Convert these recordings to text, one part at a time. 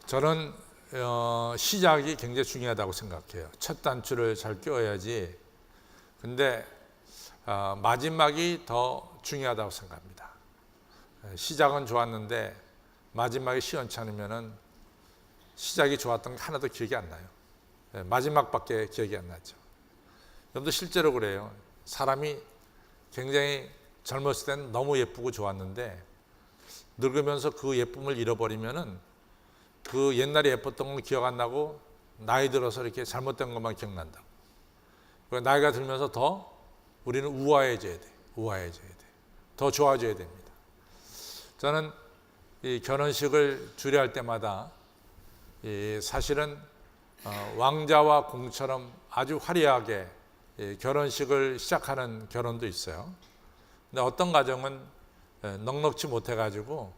저는 시작이 굉장히 중요하다고 생각해요. 첫 단추를 잘 끼워야지. 근데 마지막이 더 중요하다고 생각합니다. 시작은 좋았는데 마지막이 시원치 않으면은 시작이 좋았던 게 하나도 기억이 안 나요. 마지막밖에 기억이 안 나죠. 여러분도 실제로 그래요. 사람이 굉장히 젊었을 때는 너무 예쁘고 좋았는데 늙으면서 그 예쁨을 잃어버리면은 그 옛날에 예뻤던 건 기억 안 나고 나이 들어서 이렇게 잘못된 것만 기억난다고. 나이가 들면서 더 우리는 우아해져야 돼. 우아해져야 돼. 더 좋아져야 됩니다. 저는 이 결혼식을 주례할 때마다 사실은 왕자와 공처럼 아주 화려하게 결혼식을 시작하는 결혼도 있어요. 근데 어떤 가정은 넉넉지 못해가지고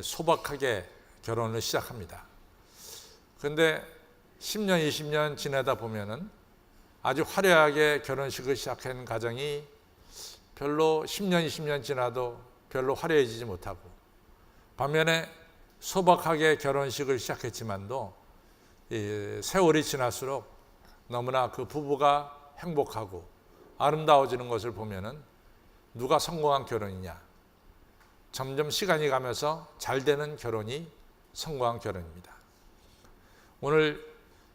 소박하게 결혼을 시작합니다. 그런데 10년, 20년 지나다 보면은 아주 화려하게 결혼식을 시작한 가정이 별로 10년, 20년 지나도 별로 화려해지지 못하고, 반면에 소박하게 결혼식을 시작했지만도 세월이 지날수록 너무나 그 부부가 행복하고 아름다워지는 것을 보면은 누가 성공한 결혼이냐? 점점 시간이 가면서 잘 되는 결혼이 성공한 결혼입니다. 오늘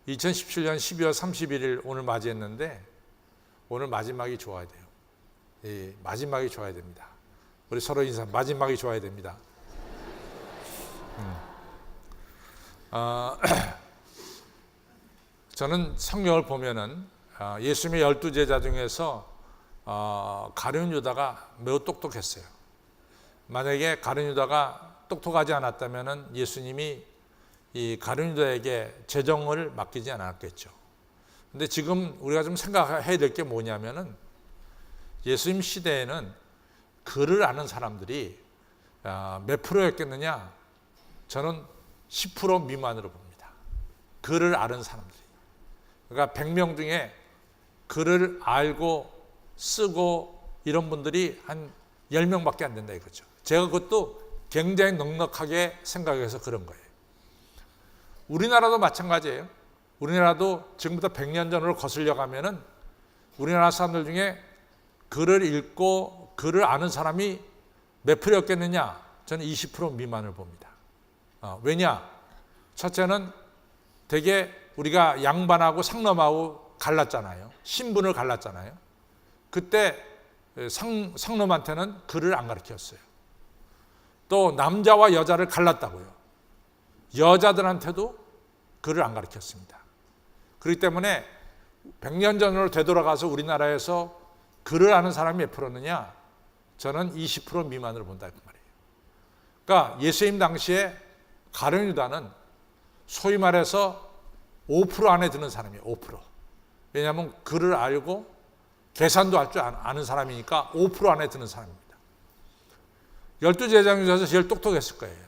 2017년 12월 31일 오늘 맞이했는데 오늘 마지막이 좋아야 돼요. 마지막이 좋아야 됩니다. 우리 서로 인사, 마지막이 좋아야 됩니다. 저는 성경을 보면은 예수님의 12제자 중에서 가룟 유다가 매우 똑똑했어요. 만약에 가룟 유다가 똑똑하지 않았다면 예수님이 이 가룟 유다에게 재정을 맡기지 않았겠죠. 근데 지금 우리가 좀 생각해야 될 게 뭐냐면은 예수님 시대에는 글을 아는 사람들이 몇 프로였겠느냐? 저는 10% 미만으로 봅니다. 글을 아는 사람들이. 그러니까 100명 중에 글을 알고 쓰고 이런 분들이 한 10명밖에 안 된다 이거죠. 제가 그것도 굉장히 넉넉하게 생각해서 그런 거예요. 우리나라도 마찬가지예요. 우리나라도 지금부터 100년 전으로 거슬려 가면은 우리나라 사람들 중에 글을 읽고 글을 아는 사람이 몇 프로였겠느냐? 저는 20% 미만을 봅니다. 왜냐? 첫째는 되게 우리가 양반하고 상놈하고 갈랐잖아요. 신분을 갈랐잖아요. 그때 상놈한테는 글을 안 가르쳤어요. 또 남자와 여자를 갈랐다고요. 여자들한테도 글을 안 가르쳤습니다. 그렇기 때문에 100년 전으로 되돌아가서 우리나라에서 글을 아는 사람이 몇 프로느냐? 저는 20% 미만으로 본다 그 말이에요. 그러니까 예수님 당시에 가룟 유다는 소위 말해서 5% 안에 드는 사람이에요. 5%. 왜냐하면 글을 알고 계산도 할 줄 아는 사람이니까 5% 안에 드는 사람입니다. 12제자 중에서 제일 똑똑했을 거예요.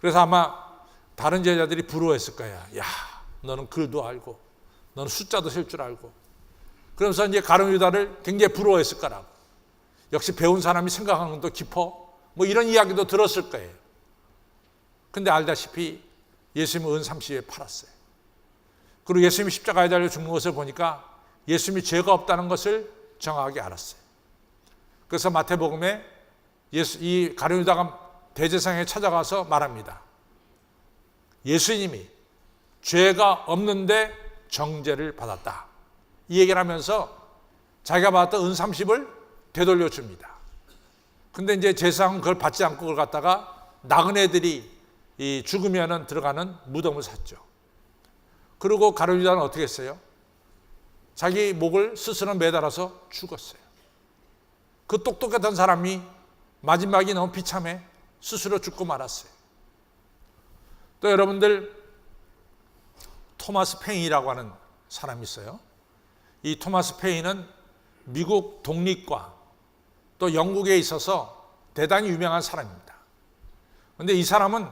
그래서 아마 다른 제자들이 부러워했을 거야. 야, 너는 글도 알고, 너는 숫자도 셀 줄 알고. 그러면서 이제 가룟 유다를 굉장히 부러워했을 거라고. 역시 배운 사람이 생각하는 것도 깊어. 뭐 이런 이야기도 들었을 거예요. 근데 알다시피 예수님은 은 30에 팔았어요. 그리고 예수님이 십자가에 달려 죽는 것을 보니까 예수님이 죄가 없다는 것을 정확하게 알았어요. 그래서 마태복음에 이 가룟 유다가 대제사장에 찾아가서 말합니다. 예수님이 죄가 없는데 정죄를 받았다. 이 얘기를 하면서 자기가 받았던 은 30을 되돌려 줍니다. 근데 이제 제사장은 그걸 받지 않고 그걸 갖다가 나그네들이 이 죽으면은 들어가는 무덤을 샀죠. 그리고 가룟 유다는 어떻게 했어요? 자기 목을 스스로 매달아서 죽었어요. 그 똑똑했던 사람이 마지막이 너무 비참해 스스로 죽고 말았어요. 또 여러분들 토마스 페인이라고 하는 사람이 있어요. 이 토마스 페인은 미국 독립과 또 영국에 있어서 대단히 유명한 사람입니다. 그런데 이 사람은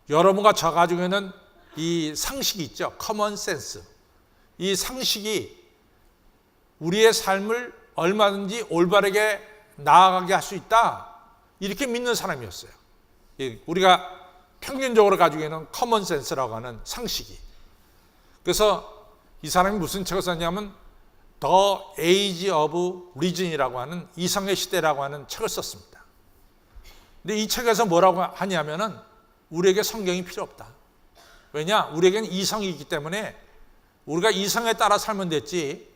여러분과 저 가지고는 이 상식이 있죠. 커먼 센스. 이 상식이 우리의 삶을 얼마든지 올바르게 나아가게 할 수 있다. 이렇게 믿는 사람이었어요. 우리가 평균적으로 가지고 있는 커먼 센스라고 하는 상식이. 그래서 이 사람이 무슨 책을 썼냐면 The Age of Reason이라고 하는 이성의 시대라고 하는 책을 썼습니다. 근데 이 책에서 뭐라고 하냐면은 우리에게 성경이 필요 없다. 왜냐? 우리에게는 이성이 있기 때문에 우리가 이성에 따라 살면 됐지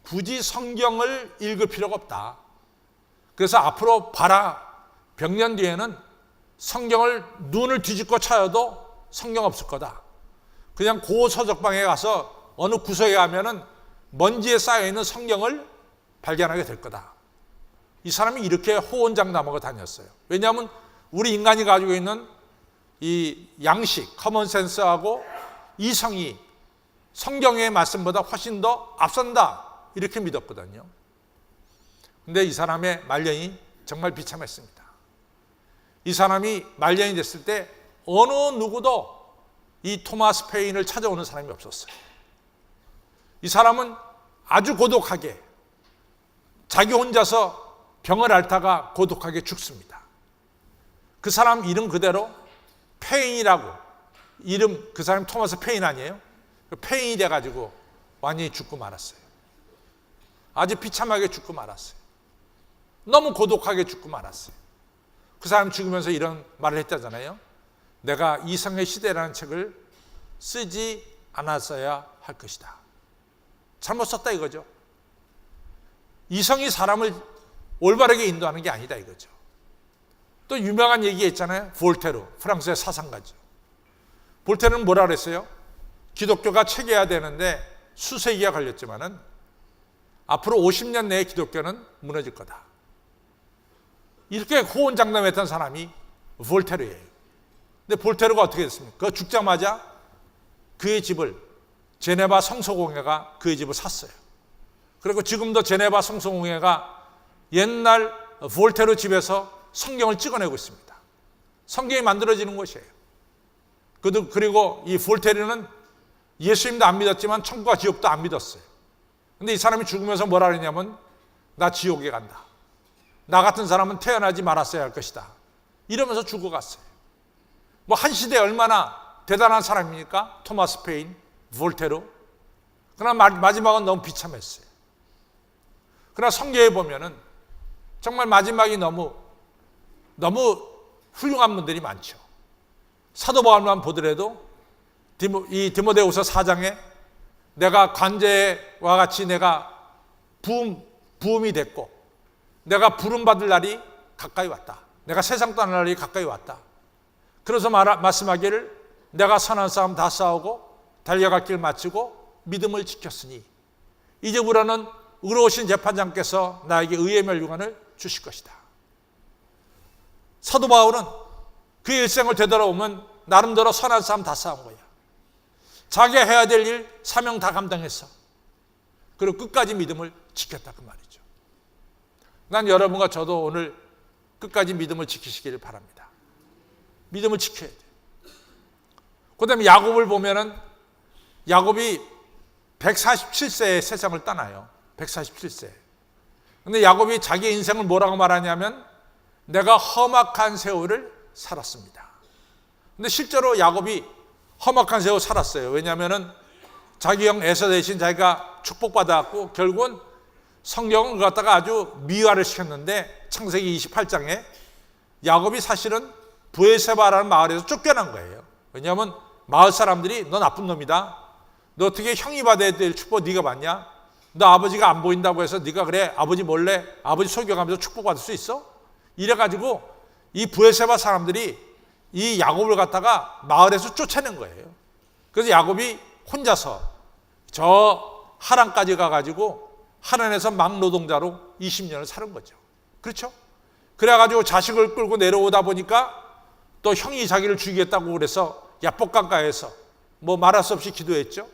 굳이 성경을 읽을 필요가 없다. 그래서 앞으로 봐라. 100년 뒤에는 성경을 눈을 뒤집고 쳐도 성경 없을 거다. 그냥 고서적방에 가서 어느 구석에 가면은 먼지에 쌓여있는 성경을 발견하게 될 거다. 이 사람이 이렇게 호언장담하고 다녔어요. 왜냐하면 우리 인간이 가지고 있는 이 양식, 커먼센스하고 이성이 성경의 말씀보다 훨씬 더 앞선다. 이렇게 믿었거든요. 근데 이 사람의 말년이 정말 비참했습니다. 이 사람이 말년이 됐을 때 어느 누구도 이 토마스 페인을 찾아오는 사람이 없었어요. 이 사람은 아주 고독하게 자기 혼자서 병을 앓다가 고독하게 죽습니다. 그 사람 이름 그대로 페인이라고, 이름 그 사람 토마스 페인 아니에요? 페인이 돼가지고 완전히 죽고 말았어요. 아주 비참하게 죽고 말았어요. 너무 고독하게 죽고 말았어요. 그 사람 죽으면서 이런 말을 했다잖아요. 내가 이성의 시대라는 책을 쓰지 않았어야 할 것이다. 잘못 썼다 이거죠. 이성이 사람을 올바르게 인도하는 게 아니다 이거죠. 또 유명한 얘기 있잖아요. 볼테르, 프랑스의 사상가죠. 볼테르는 뭐라 그랬어요? 기독교가 체계해야 되는데 수세기가 걸렸지만은 앞으로 50년 내에 기독교는 무너질 거다. 이렇게 호언장담했던 사람이 볼테르예요. 근데 볼테르가 어떻게 됐습니까? 그 죽자마자 그의 집을 제네바 성서공회가 그의 집을 샀어요. 그리고 지금도 제네바 성서공회가 옛날 볼테르 집에서 성경을 찍어내고 있습니다. 성경이 만들어지는 곳이에요. 그리고 이 볼테르는 예수님도 안 믿었지만 천국과 지옥도 안 믿었어요. 근데 이 사람이 죽으면서 뭐라 그러냐면 나 지옥에 간다. 나 같은 사람은 태어나지 말았어야 할 것이다. 이러면서 죽어갔어요. 뭐 한 시대에 얼마나 대단한 사람입니까? 토마스 페인, 볼테르. 그러나 마지막은 너무 비참했어요. 그러나 성경에 보면은 정말 마지막이 너무 훌륭한 분들이 많죠. 사도 바울만 보더라도 이 디모데후서 4장에 내가 관제와 같이 내가 부음이 됐고 내가 부름받을 날이 가까이 왔다. 내가 세상 떠날 날이 가까이 왔다. 그래서 말씀하기를 내가 선한 싸움 다 싸우고 달려갈 길 마치고 믿음을 지켰으니 이제 우리는 의로우신 재판장께서 나에게 의의 멸류관을 주실 것이다. 사도 바울은 그의 일생을 되돌아보면 나름대로 선한 싸움 다 싸운 거야. 자기가 해야 될 일 사명 다 감당했어. 그리고 끝까지 믿음을 지켰다 그 말이죠. 난 여러분과 저도 오늘 끝까지 믿음을 지키시기를 바랍니다. 믿음을 지켜야 돼. 그 다음에 야곱을 보면은 야곱이 147세에 세상을 떠나요. 147세. 근데 야곱이 자기 인생을 뭐라고 말하냐면 내가 험악한 세월을 살았습니다. 근데 실제로 야곱이 험악한 세월 살았어요. 왜냐하면은 자기 형 에서 대신 자기가 축복받아갖고 결국은 성경을 갖다가 아주 미화를 시켰는데 창세기 28장에 야곱이 사실은 브에세바라는 마을에서 쫓겨난 거예요. 왜냐하면 마을 사람들이 너 나쁜 놈이다. 너 어떻게 형이 받아야 될 축복 네가 받냐? 너 아버지가 안 보인다고 해서 네가 그래 아버지 몰래 아버지 속여가면서 축복받을 수 있어? 이래가지고 이 브에세바 사람들이 이 야곱을 갖다가 마을에서 쫓아낸 거예요. 그래서 야곱이 혼자서 저 하란까지 가가지고 하란에서 막노동자로 20년을 사는 거죠. 그렇죠? 그래가지고 자식을 끌고 내려오다 보니까 또 형이 자기를 죽이겠다고 그래서 야복강가에서 뭐 말할 수 없이 기도했죠.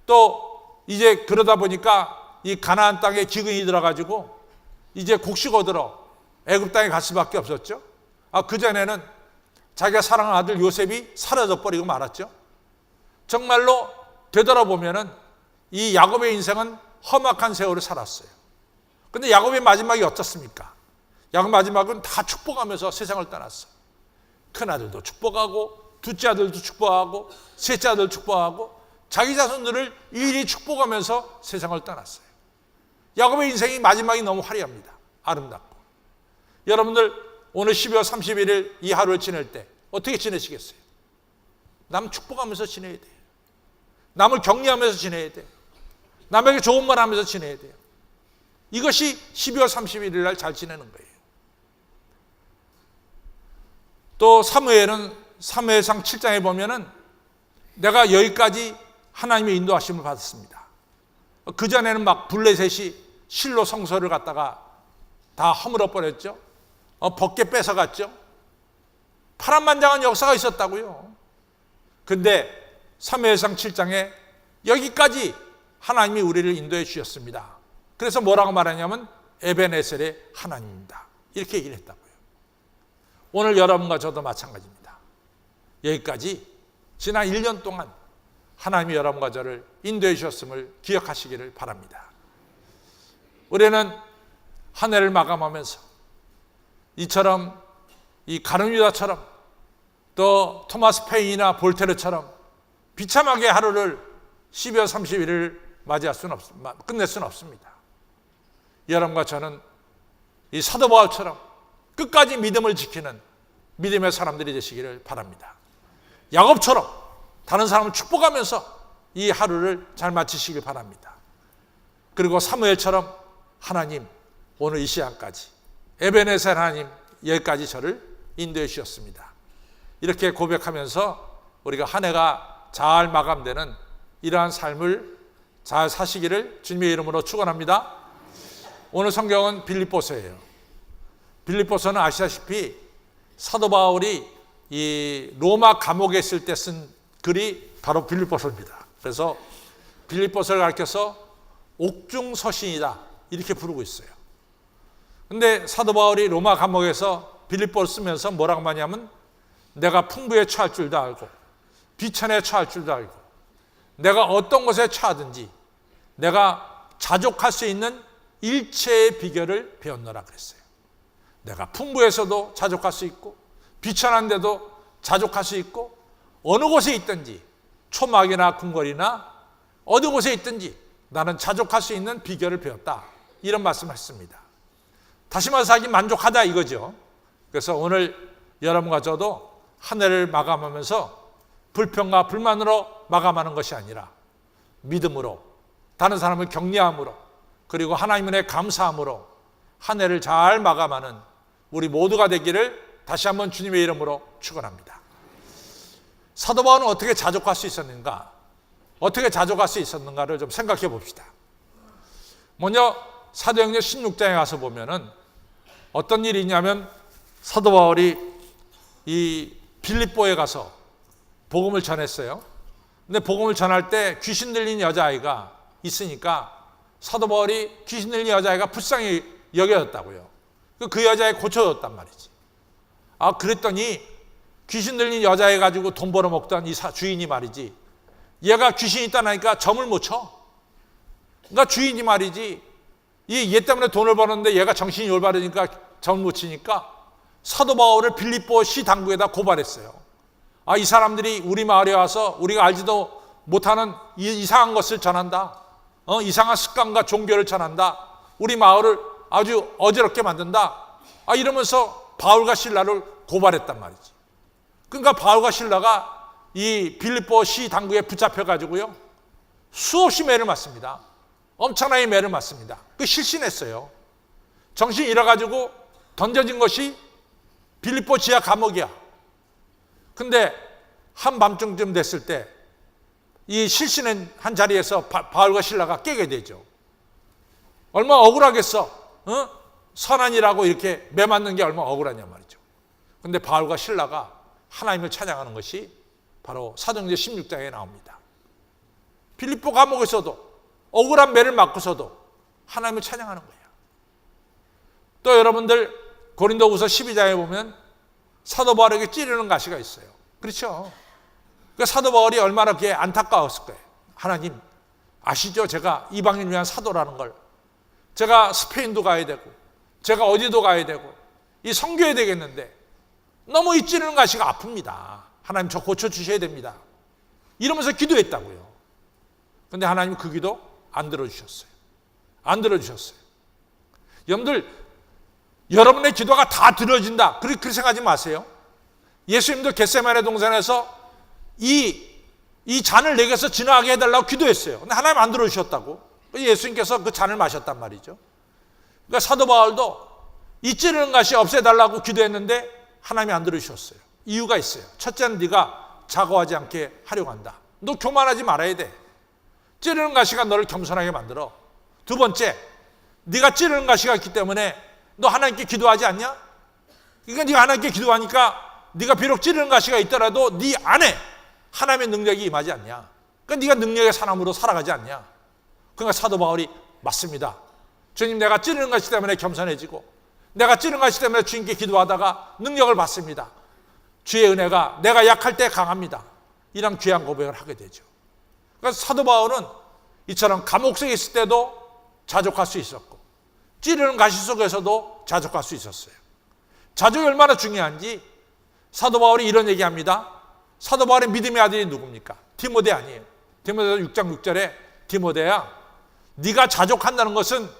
또 이제 그러다 보니까 이 가나안 땅에 기근이 들어가지고 이제 곡식 얻으러 애굽 땅에 갈 수밖에 없었죠. 그전에는 자기가 사랑하는 아들 요셉이 사라져 버리고 말았죠. 정말로 되돌아보면은 이 야곱의 인생은 험악한 세월을 살았어요. 근데 야곱의 마지막이 어떻습니까? 야곱 마지막은 다 축복하면서 세상을 떠났어. 큰아들도 축복하고 둘째 아들도 축복하고 셋째 아들도 축복하고 자기 자손들을 일일이 축복하면서 세상을 떠났어요. 야곱의 인생이 마지막이 너무 화려합니다. 아름답고. 여러분들 오늘 12월 31일 이 하루를 지낼 때 어떻게 지내시겠어요? 남 축복하면서 지내야 돼요. 남을 격려하면서 지내야 돼요. 남에게 좋은 말 하면서 지내야 돼요. 이것이 12월 31일 날 잘 지내는 거예요. 또 사무엘상 7장에 보면은 내가 여기까지 하나님의 인도하심을 받았습니다. 그전에는 막 블레셋이 실로 성소를 갖다가 다 허물어 버렸죠. 벗게 뺏어갔죠. 파란만장한 역사가 있었다고요. 근데 사무엘상 7장에 여기까지 하나님이 우리를 인도해 주셨습니다. 그래서 뭐라고 말하냐면 에베네셀의 하나님입니다. 이렇게 얘기를 했다고요. 오늘 여러분과 저도 마찬가지입니다. 여기까지 지난 1년 동안 하나님이 여러분과 저를 인도해 주셨음을 기억하시기를 바랍니다. 우리는 한 해를 마감하면서 이처럼 이 가룟 유다처럼 또 토마스 페인이나 볼테르처럼 비참하게 하루를 12월 31일을 맞이할 수는 끝낼 수는 없습니다. 여러분과 저는 이 사도 바울처럼 끝까지 믿음을 지키는 믿음의 사람들이 되시기를 바랍니다. 야곱처럼 다른 사람을 축복하면서 이 하루를 잘 마치시길 바랍니다. 그리고 사무엘처럼 하나님 오늘 이 시간까지 에베네셀 하나님 여기까지 저를 인도해 주셨습니다. 이렇게 고백하면서 우리가 한 해가 잘 마감되는 이러한 삶을 잘 사시기를 주님의 이름으로 축원합니다. 오늘 성경은 빌립보서예요. 빌립보서는 아시다시피 사도 바울이 이 로마 감옥에 있을 때 쓴 글이 바로 빌립보서입니다. 그래서 빌립보서를 가르쳐서 옥중서신이다 이렇게 부르고 있어요. 근데 사도 바울이 로마 감옥에서 빌립보를 쓰면서 뭐라고 하냐면 내가 풍부에 처할 줄도 알고 비천에 처할 줄도 알고 내가 어떤 것에 처하든지 내가 자족할 수 있는 일체의 비결을 배웠노라 그랬어요. 내가 풍부에서도 자족할 수 있고 비천한데도 자족할 수 있고 어느 곳에 있든지 초막이나 궁궐이나 어느 곳에 있든지 나는 자족할 수 있는 비결을 배웠다. 이런 말씀을 했습니다. 다시 말해서 하기 만족하다 이거죠. 그래서 오늘 여러분과 저도 한 해를 마감하면서 불평과 불만으로 마감하는 것이 아니라 믿음으로 다른 사람을 격려함으로 그리고 하나님 은혜에 감사함으로 한 해를 잘 마감하는 우리 모두가 되기를 다시 한번 주님의 이름으로 축원합니다. 사도 바울은 어떻게 자족할 수 있었는가? 어떻게 자족할 수 있었는가를 좀 생각해 봅시다. 먼저 사도행전 16장에 가서 보면은 어떤 일이 있냐면 사도 바울이 이 빌립보에 가서 복음을 전했어요. 근데 복음을 전할 때 귀신 들린 여자아이가 있으니까 사도 바울이 귀신 들린 여자아이가 불쌍히 여겨졌다고요. 그 여자애 고쳐줬단 말이지. 그랬더니 귀신 들린 여자애 가지고 돈 벌어먹던 이 주인이 말이지. 얘가 귀신이 있다니까 점을 못 쳐. 그러니까 주인이 말이지. 얘 때문에 돈을 버는데 얘가 정신이 올바르니까 점을 못 치니까 사도 바울을 빌립보 시 당국에다 고발했어요. 이 사람들이 우리 마을에 와서 우리가 알지도 못하는 이상한 것을 전한다. 이상한 습관과 종교를 전한다. 우리 마을을 아주 어지럽게 만든다. 이러면서 바울과 실라를 고발했단 말이지. 그러니까 바울과 실라가 이 빌립보 시 당국에 붙잡혀 가지고요. 수없이 매를 맞습니다. 엄청나게 매를 맞습니다. 실신했어요. 정신이 잃어가지고 던져진 것이 빌립보 지하 감옥이야. 근데 한밤중쯤 됐을 때 이 실신한 자리에서 바울과 실라가 깨게 되죠. 얼마나 억울하겠어. 선한이라고 이렇게 매 맞는 게 얼마나 억울하냐 말이죠. 근데 바울과 실라가 하나님을 찬양하는 것이 바로 사도행전 16장에 나옵니다. 빌립보 감옥에서도 억울한 매를 맞고서도 하나님을 찬양하는 거예요. 또 여러분들 고린도후서 12장에 보면 사도 바울에게 찌르는 가시가 있어요. 그렇죠? 그러니까 사도 바울이 얼마나 그게 안타까웠을 거예요. 하나님 아시죠? 제가 이방인을 위한 사도라는 걸. 제가 스페인도 가야 되고 제가 어디도 가야 되고 이 선교해야 되겠는데 너무 이 찌르는 가시가 아픕니다. 하나님 저 고쳐주셔야 됩니다. 이러면서 기도했다고요. 그런데 하나님 그 기도 안 들어주셨어요. 안 들어주셨어요. 여러분들, 여러분의 기도가 다 들어진다, 그렇게 생각하지 마세요. 예수님도 겟세마네 동산에서 이 잔을 내게서 지나가게 해달라고 기도했어요. 근데 하나님 안 들어주셨다고. 예수님께서 그 잔을 마셨단 말이죠. 그러니까 사도 바울도 이 찌르는 가시 없애달라고 기도했는데 하나님이 안 들어주셨어요. 이유가 있어요. 첫째는 네가 자고하지 않게 하려고 한다. 너 교만하지 말아야 돼. 찌르는 가시가 너를 겸손하게 만들어. 두 번째, 네가 찌르는 가시가 있기 때문에 너 하나님께 기도하지 않냐? 그러니까 네가 하나님께 기도하니까 네가 비록 찌르는 가시가 있더라도 네 안에 하나님의 능력이 임하지 않냐? 그러니까 네가 능력의 사람으로 살아가지 않냐? 그러니까 사도 바울이 맞습니다. 주님, 내가 찌르는 가시 때문에 겸손해지고 내가 찌르는 가시 때문에 주님께 기도하다가 능력을 받습니다. 주의 은혜가 내가 약할 때 강합니다. 이런 귀한 고백을 하게 되죠. 그래서 사도 바울은 이처럼 감옥 속에 있을 때도 자족할 수 있었고 찌르는 가시 속에서도 자족할 수 있었어요. 자족이 얼마나 중요한지 사도 바울이 이런 얘기합니다. 사도 바울의 믿음의 아들이 누굽니까? 디모데 아니에요. 디모데서 6장 6절에 디모데야, 네가 자족한다는 것은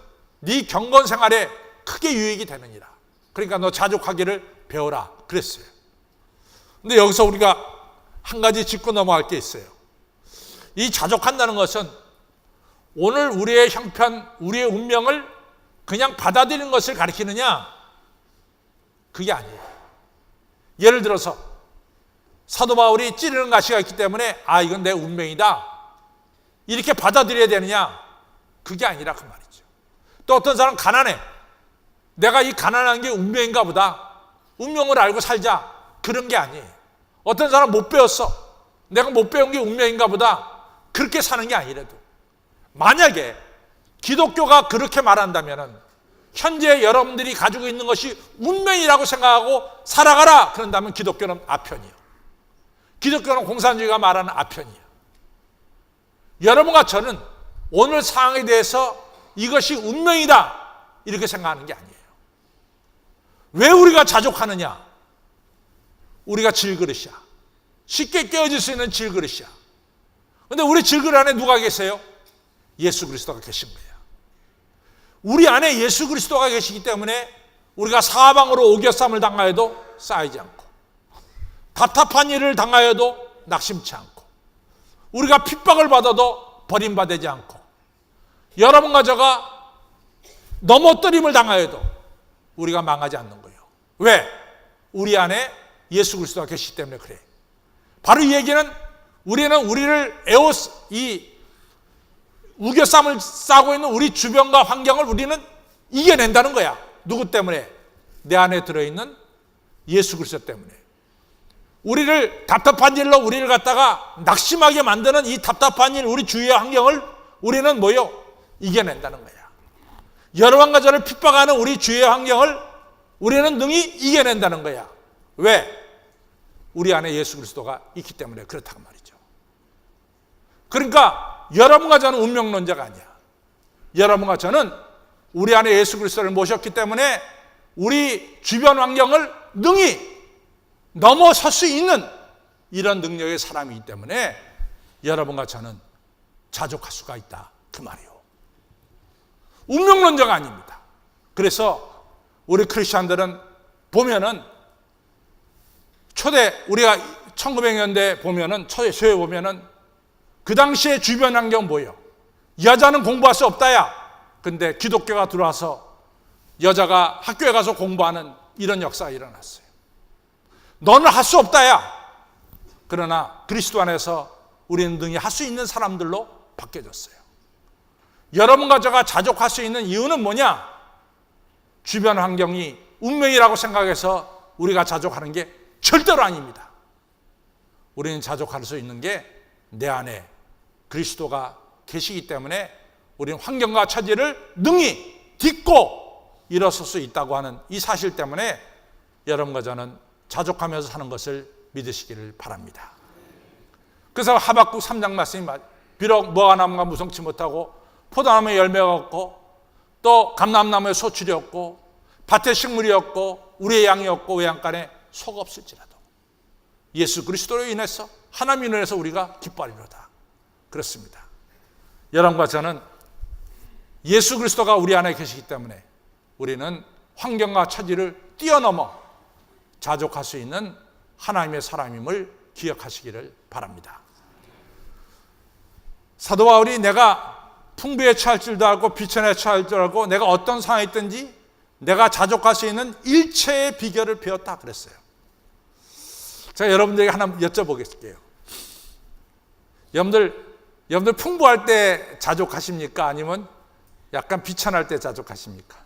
네 경건 생활에 크게 유익이 되느니라. 그러니까 너 자족하기를 배워라 그랬어요. 근데 여기서 우리가 한 가지 짚고 넘어갈 게 있어요. 이 자족한다는 것은 오늘 우리의 형편, 우리의 운명을 그냥 받아들이는 것을 가리키느냐? 그게 아니에요. 예를 들어서 사도 바울이 찌르는 가시가 있기 때문에 이건 내 운명이다 이렇게 받아들여야 되느냐? 그게 아니라 그 말이죠. 또 어떤 사람은 가난해. 내가 이 가난한 게 운명인가 보다. 운명을 알고 살자. 그런 게 아니에요. 어떤 사람은 못 배웠어. 내가 못 배운 게 운명인가 보다. 그렇게 사는 게 아니라도 만약에 기독교가 그렇게 말한다면 현재 여러분들이 가지고 있는 것이 운명이라고 생각하고 살아가라 그런다면 기독교는 아편이에요. 기독교는 공산주의가 말하는 아편이에요. 여러분과 저는 오늘 상황에 대해서 이것이 운명이다 이렇게 생각하는 게 아니에요. 왜 우리가 자족하느냐? 우리가 질그릇이야. 쉽게 깨어질 수 있는 질그릇이야. 그런데 우리 질그릇 안에 누가 계세요? 예수 그리스도가 계신 거예요. 우리 안에 예수 그리스도가 계시기 때문에 우리가 사방으로 오겨쌈을 당하여도 쌓이지 않고 답답한 일을 당하여도 낙심치 않고 우리가 핍박을 받아도 버림받지 않고 여러분과 저가 넘어뜨림을 당하여도 우리가 망하지 않는 거예요. 왜? 우리 안에 예수 그리스도가 계시기 때문에 그래. 바로 이 얘기는 우리는 우리를 이 우겨쌈을 싸고 있는 우리 주변과 환경을 우리는 이겨낸다는 거야. 누구 때문에? 내 안에 들어있는 예수 그리스도 때문에. 우리를 답답한 일로 우리를 갖다가 낙심하게 만드는 이 답답한 일, 우리 주위의 환경을 우리는 이겨낸다는 거야. 여러분과 저를 핍박하는 우리 주위의 환경을 우리는 능히 이겨낸다는 거야. 왜? 우리 안에 예수 그리스도가 있기 때문에 그렇다고 말이죠. 그러니까 여러분과 저는 운명론자가 아니야. 여러분과 저는 우리 안에 예수 그리스도를 모셨기 때문에 우리 주변 환경을 능히 넘어설 수 있는 이런 능력의 사람이기 때문에 여러분과 저는 자족할 수가 있다 그 말이에요. 운명론자가 아닙니다. 그래서 우리 크리스천들은 보면은 우리가 1900년대 보면은 초에 보면은 그 당시에 주변 환경 뭐예요? 여자는 공부할 수 없다야. 근데 기독교가 들어와서 여자가 학교에 가서 공부하는 이런 역사가 일어났어요. 너는 할 수 없다야. 그러나 그리스도 안에서 우리는 능히 할 수 있는 사람들로 바뀌어졌어요. 여러분과 저가 자족할 수 있는 이유는 뭐냐? 주변 환경이 운명이라고 생각해서 우리가 자족하는 게 절대로 아닙니다. 우리는 자족할 수 있는 게 내 안에 그리스도가 계시기 때문에 우리는 환경과 처지를 능히 딛고 일어설 수 있다고 하는 이 사실 때문에 여러분과 저는 자족하면서 사는 것을 믿으시기를 바랍니다. 그래서 하박국 3장 말씀이 비록 무화과나무가 무성치 못하고 포도나무에 열매가 없고 또 감람나무에 소출이 없고 밭에 식물이 없고 우리의 양이 없고 외양간에 속 없을지라도 예수 그리스도로 인해서 하나님으로 인해서 우리가 기뻐하리로다. 그렇습니다. 여러분과 저는 예수 그리스도가 우리 안에 계시기 때문에 우리는 환경과 처지를 뛰어넘어 자족할 수 있는 하나님의 사람임을 기억하시기를 바랍니다. 사도 바울이 내가 풍부에 처할 줄도 알고 비천에 처할 줄 알고 내가 어떤 상황에 있든지 내가 자족할 수 있는 일체의 비결을 배웠다 그랬어요. 제가 여러분들에게 하나 여쭤보겠습니다. 여러분들 풍부할 때 자족하십니까? 아니면 약간 비천할 때 자족하십니까?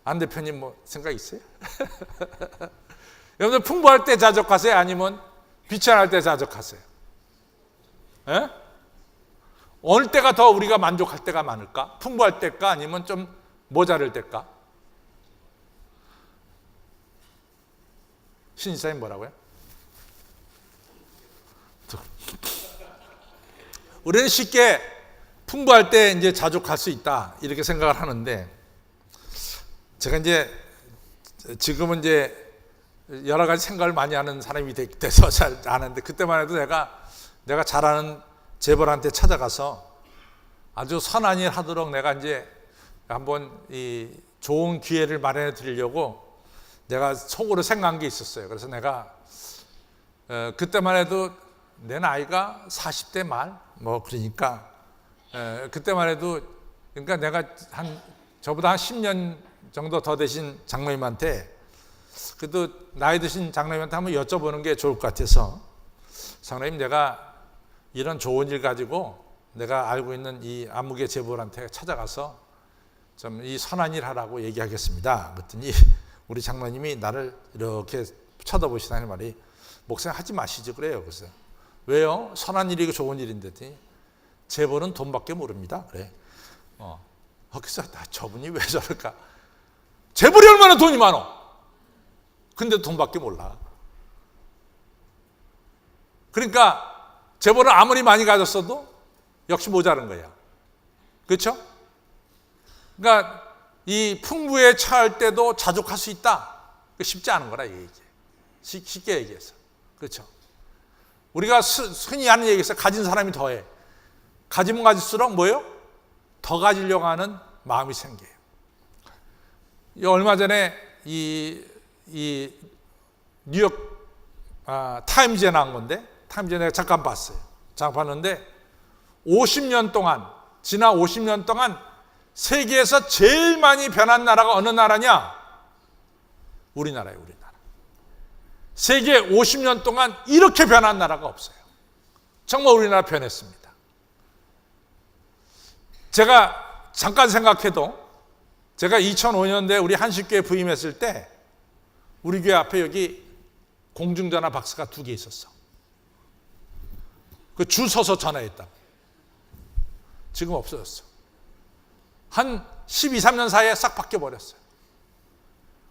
안 대표님 뭐 생각 있어요? 여러분들 풍부할 때 자족하세요? 아니면 비천할 때 자족하세요? 에? 어느 때가 더 우리가 만족할 때가 많을까? 풍부할 때일까? 아니면 좀 모자랄 때일까? 신이사님 뭐라고요? 우리는 쉽게 풍부할 때 이제 자족할 수 있다 이렇게 생각을 하는데, 제가 이제 지금은 이제 여러 가지 생각을 많이 하는 사람이 돼서 잘 아는데, 그때만 해도 내가 잘 아는 재벌한테 찾아가서 아주 선한 일 하도록 내가 이제 한번 이 좋은 기회를 마련해 드리려고 내가 속으로 생각한 게 있었어요. 그래서 내가 그때만 해도 내 나이가 40대 말 뭐 그러니까 그때만 해도 그러니까 내가 저보다 한 10년 정도 더 되신 장로님한테, 그래도 나이 드신 장로님한테 한번 여쭤보는 게 좋을 것 같아서, 장로님 내가 이런 좋은 일 가지고 내가 알고 있는 이 암흑의 재벌한테 찾아가서 좀 이 선한 일 하라고 얘기하겠습니다. 그랬더니 우리 장로님이 나를 이렇게 쳐다보시다니 말이, 목사님 하지 마시죠 그래요. 그래서 왜요? 선한 일이고 좋은 일인데, 재벌은 돈밖에 모릅니다. 그래. 그래서 저분이 왜 저럴까? 재벌이 얼마나 돈이 많어? 근데 돈밖에 몰라. 그러니까 재벌은 아무리 많이 가졌어도 역시 모자란 거야. 그렇죠? 그러니까 이 풍부에 처할 때도 자족할 수 있다. 쉽지 않은 거라 이게. 쉽게 얘기해서. 그렇죠? 우리가 흔히 하는 얘기에서 가진 사람이 더해. 가지면 가질수록 뭐예요? 더 가지려고 하는 마음이 생겨요. 얼마 전에 이 뉴욕 타임즈에 나온 건데, 타임즈에 내가 잠깐 봤어요. 잠깐 봤는데 50년 동안, 지난 50년 동안 세계에서 제일 많이 변한 나라가 어느 나라냐? 우리나라예요, 우리나라. 세계 50년 동안 이렇게 변한 나라가 없어요. 정말 우리나라 변했습니다. 제가 잠깐 생각해도, 제가 2005년도에 우리 한식교회 부임했을 때 우리 교회 앞에 여기 공중전화 박스가 2개 있었어. 그 줄 서서 전화했다고. 지금 없어졌어. 한 12, 13년 사이에 싹 바뀌어버렸어요.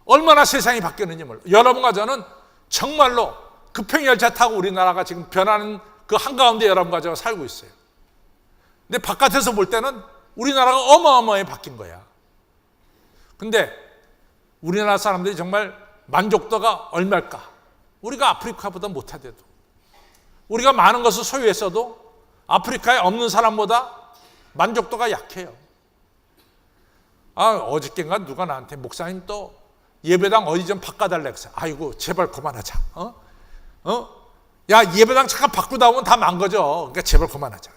얼마나 세상이 바뀌었는지 몰라요. 여러분과 저는 정말로 급행열차 타고 우리나라가 지금 변하는 그 한가운데 여러분과 제가 살고 있어요. 근데 바깥에서 볼 때는 우리나라가 어마어마하게 바뀐 거야. 근데 우리나라 사람들이 정말 만족도가 얼마일까? 우리가 아프리카보다 못하대도, 우리가 많은 것을 소유했어도 아프리카에 없는 사람보다 만족도가 약해요. 어저께인가 누가 나한테 목사님 또 예배당 어디 좀 바꿔달라 그랬어. 아이고 제발 그만하자. 야 예배당 잠깐 바꾸다 보면 다 망가져. 그러니까 제발 그만하자.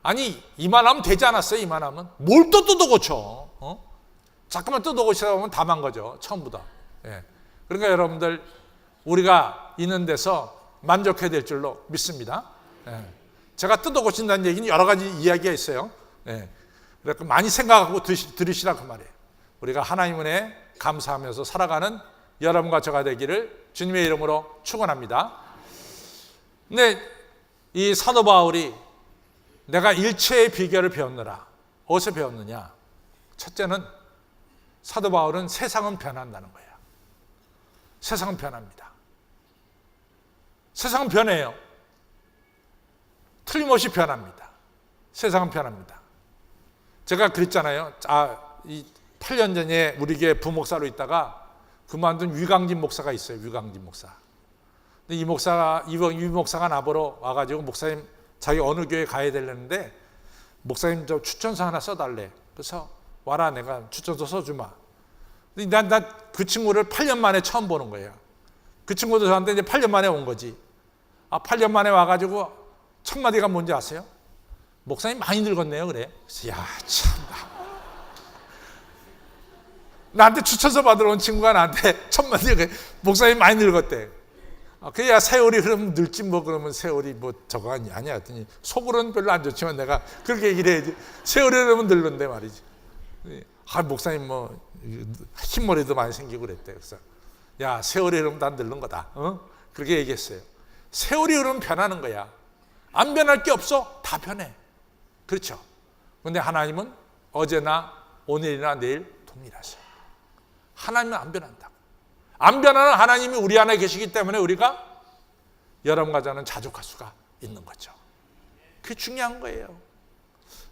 아니 이만하면 되지 않았어요? 이만하면 뭘 또 뜯어 고쳐? 자꾸만 뜯어 고치다 보면 다 망가져 처음부터. 예. 그러니까 여러분들 우리가 있는 데서 만족해야 될 줄로 믿습니다. 예. 제가 뜯어 고친다는 얘기는 여러 가지 이야기가 있어요. 예. 그러니까 많이 생각하고 들으시라 그 말이에요. 우리가 하나님 은혜에 감사하면서 살아가는 여러분과 저가 되기를 주님의 이름으로 축원합니다. 근데 이 사도 바울이 내가 일체의 비결을 배웠느라, 어디서 배웠느냐? 첫째는 사도 바울은 세상은 변한다는 거예요. 세상은 변합니다. 세상은 변해요. 틀림없이 변합니다. 세상은 변합니다. 제가 그랬잖아요. 이 8년 전에 우리 교회 부목사로 있다가 그만둔 위강진 목사가 있어요. 위강진 목사. 근데 이 목사가 나보러 와가지고 목사님 자기 어느 교회 가야 되려는데 목사님 저 추천서 하나 써달래. 그래서 와라 내가 추천서 써주마. 근데 난 그 친구를 8년 만에 처음 보는 거예요. 그 친구도 저한테 이제 8년 만에 온 거지. 8년 만에 와가지고 첫 마디가 뭔지 아세요? 목사님 많이 늙었네요. 그래. 그래서 야 참나. 나한테 추천서 받으러 온 친구가 나한테 첫 마디가 목사님 많이 늙었대. 그래야 세월이 흐르면 늙지 뭐 그러면 세월이 뭐 저거 아니야 했더니 속으로는 별로 안 좋지만 내가 그렇게 얘기를 해야지. 세월이 흐르면 늙는데 말이지. 목사님 뭐 흰머리도 많이 생기고 그랬대. 그래서 야 세월이 흐르면 다 늙는 거다. 그렇게 얘기했어요. 세월이 흐르면 변하는 거야. 안 변할 게 없어. 다 변해. 그렇죠. 그런데 하나님은 어제나 오늘이나 내일 동일하셔. 하나님은 안 변한다고. 안 변하는 하나님이 우리 안에 계시기 때문에 우리가 여러분과 저는 자족할 수가 있는 거죠. 그게 중요한 거예요.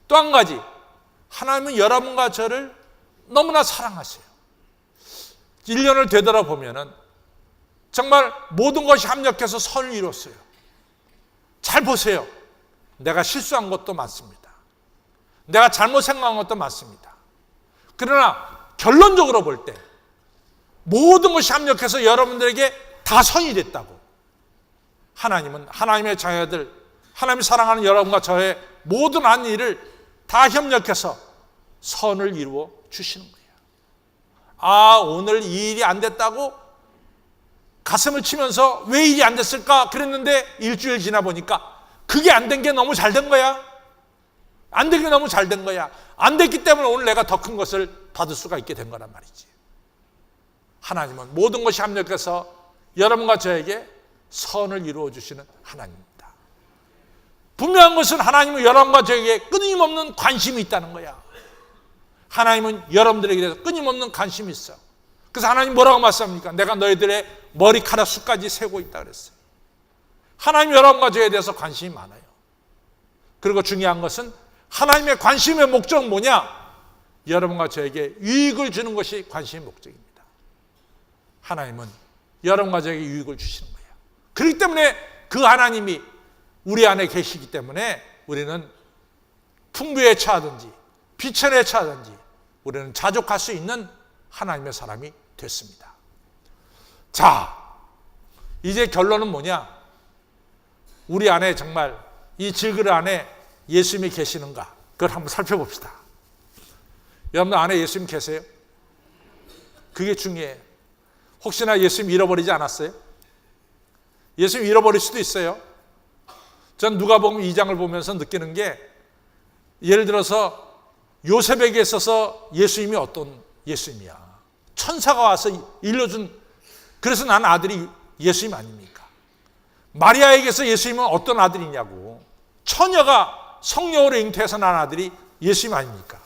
또 한 가지, 하나님은 여러분과 저를 너무나 사랑하세요. 1년을 되돌아보면은 정말 모든 것이 합력해서 선을 이뤘어요. 잘 보세요. 내가 실수한 것도 많습니다. 내가 잘못 생각한 것도 많습니다. 그러나 결론적으로 볼 때 모든 것이 합력해서 여러분들에게 다 선이 됐다고. 하나님은 하나님의 자녀들, 하나님이 사랑하는 여러분과 저의 모든 한 일을 다 협력해서 선을 이루어 주시는 거예요. 오늘 이 일이 안 됐다고 가슴을 치면서 왜 일이 안 됐을까 그랬는데 일주일 지나 보니까 그게 안 된 게 너무 잘 된 거야. 안 된 게 너무 잘 된 거야. 안 됐기 때문에 오늘 내가 더 큰 것을 받을 수가 있게 된 거란 말이지. 하나님은 모든 것이 합력해서 여러분과 저에게 선을 이루어 주시는 하나님입니다. 분명한 것은 하나님은 여러분과 저에게 끊임없는 관심이 있다는 거야. 하나님은 여러분들에게 대해서 끊임없는 관심이 있어. 그래서 하나님 뭐라고 말씀합니까? 내가 너희들의 머리카락 수까지 세고 있다 그랬어요. 하나님 여러분과 저에 대해서 관심이 많아요. 그리고 중요한 것은 하나님의 관심의 목적은 뭐냐? 여러분과 저에게 유익을 주는 것이 관심의 목적입니다. 하나님은 여러분과 저에게 유익을 주시는 거예요. 그렇기 때문에 그 하나님이 우리 안에 계시기 때문에 우리는 풍부에 처하든지 비천에 처하든지 우리는 자족할 수 있는 하나님의 사람이 됐습니다. 자, 이제 결론은 뭐냐? 우리 안에 정말 이 질그릇 안에 예수님이 계시는가? 그걸 한번 살펴봅시다. 여러분들 안에 예수님 계세요? 그게 중요해요. 혹시나 예수님 잃어버리지 않았어요? 예수님 잃어버릴 수도 있어요. 전 누가복음 2장을 보면서 느끼는 게 예를 들어서 요셉에게 있어서 예수님이 어떤 예수님이야. 천사가 와서 일러준, 그래서 난 아들이 예수님 아닙니까? 마리아에게서 예수님은 어떤 아들이냐고. 처녀가 성령으로 잉태해서 난 아들이 예수님 아닙니까?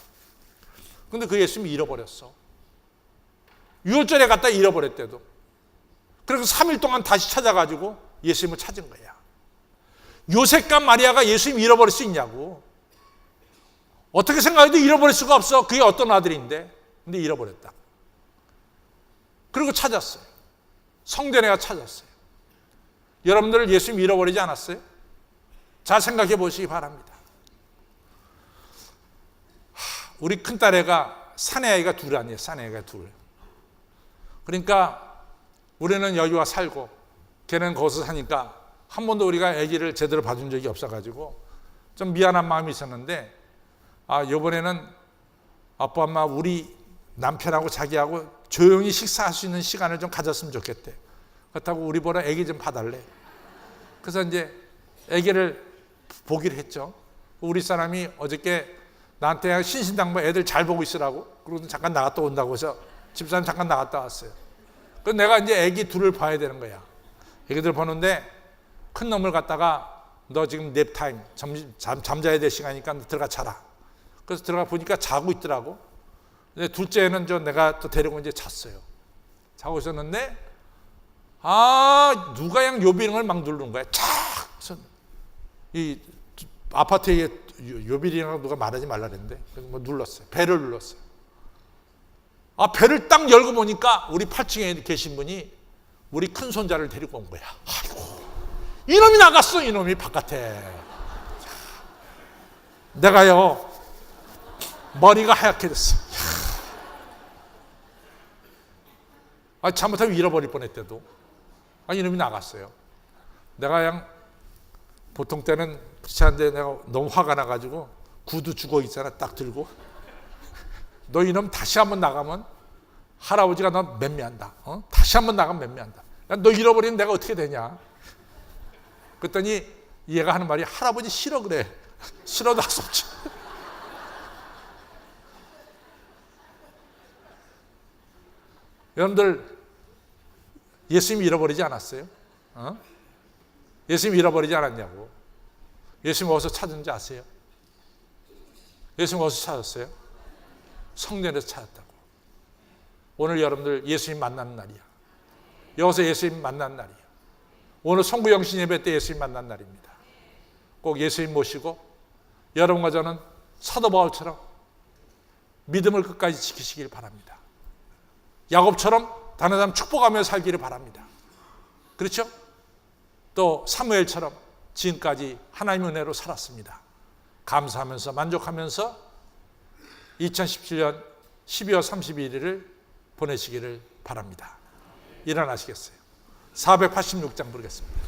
근데 그 예수님이 잃어버렸어. 유월절에 갔다 잃어버렸대도. 그래서 3일 동안 다시 찾아가지고 예수님을 찾은 거야. 요셉과 마리아가 예수님 잃어버릴 수 있냐고. 어떻게 생각해도 잃어버릴 수가 없어. 그게 어떤 아들인데. 근데 잃어버렸다. 그리고 찾았어요. 성전에 가 찾았어요. 여러분들 예수님 잃어버리지 않았어요? 잘 생각해 보시기 바랍니다. 우리 큰딸애가 사내아이가 둘 아니에요. 사내아이가 둘. 그러니까 우리는 여기 와 살고 걔는 거기서 사니까 한 번도 우리가 아기를 제대로 봐준 적이 없어가지고 좀 미안한 마음이 있었는데 이번에는 아빠 엄마 우리 남편하고 자기하고 조용히 식사할 수 있는 시간을 좀 가졌으면 좋겠대. 그렇다고 우리 보러 아기 좀 봐달래. 그래서 이제 아기를 보기로 했죠. 우리 사람이 어저께 나한테 신신당부 애들 잘 보고 있으라고 그러고 잠깐 나갔다 온다고 해서 집사람 잠깐 나갔다 왔어요. 그래서 내가 이제 아기 둘을 봐야 되는 거야. 아기들 보는데 큰 놈을 갖다가 너 지금 냅타임 잠자야 될 시간이니까 들어가 자라. 그래서 들어가 보니까 자고 있더라고. 근데 둘째는 내가 또 데리고 이제 잤어요. 자고 있었는데 누가 그냥 요비링을 막 누르는 거야. 쫙! 이 아파트에 요비링이라고 누가 말하지 말라 그랬는데 뭐 눌렀어요. 배를 눌렀어요. 배를 딱 열고 보니까 우리 8층에 계신 분이 우리 큰 손자를 데리고 온 거야. 아이고, 이놈이 나갔어, 이놈이 바깥에. 내가요, 머리가 하얗게 됐어. 잘못하면 잃어버릴 뻔했대도. 이놈이 나갔어요. 내가 그냥 보통 때는 그렇지 않은데 내가 너무 화가 나가지고 구두 주걱 있잖아, 딱 들고. 너 이놈 다시 한번 나가면 할아버지가 너 맴매한다. 다시 한번 나가면 맴매한다. 너 잃어버리면 내가 어떻게 되냐. 그랬더니 얘가 하는 말이 할아버지 싫어 그래. 싫어도 할 수 없지. 여러분들 예수님 잃어버리지 않았어요? 예수님 잃어버리지 않았냐고. 예수님 어디서 찾은지 아세요? 예수님 어디서 찾았어요? 성전에서 찾았다고. 오늘 여러분들 예수님 만나는 날이야. 여기서 예수님 만나는 날이야. 오늘 송구영신 예배 때 예수님 만나는 날입니다. 꼭 예수님 모시고 여러분과 저는 사도 바울처럼 믿음을 끝까지 지키시길 바랍니다. 야곱처럼 다른 사람 축복하며 살기를 바랍니다. 그렇죠? 또 사무엘처럼 지금까지 하나님의 은혜로 살았습니다. 감사하면서 만족하면서 2017년 12월 31일을 보내시기를 바랍니다. 일어나시겠어요? 486장 부르겠습니다.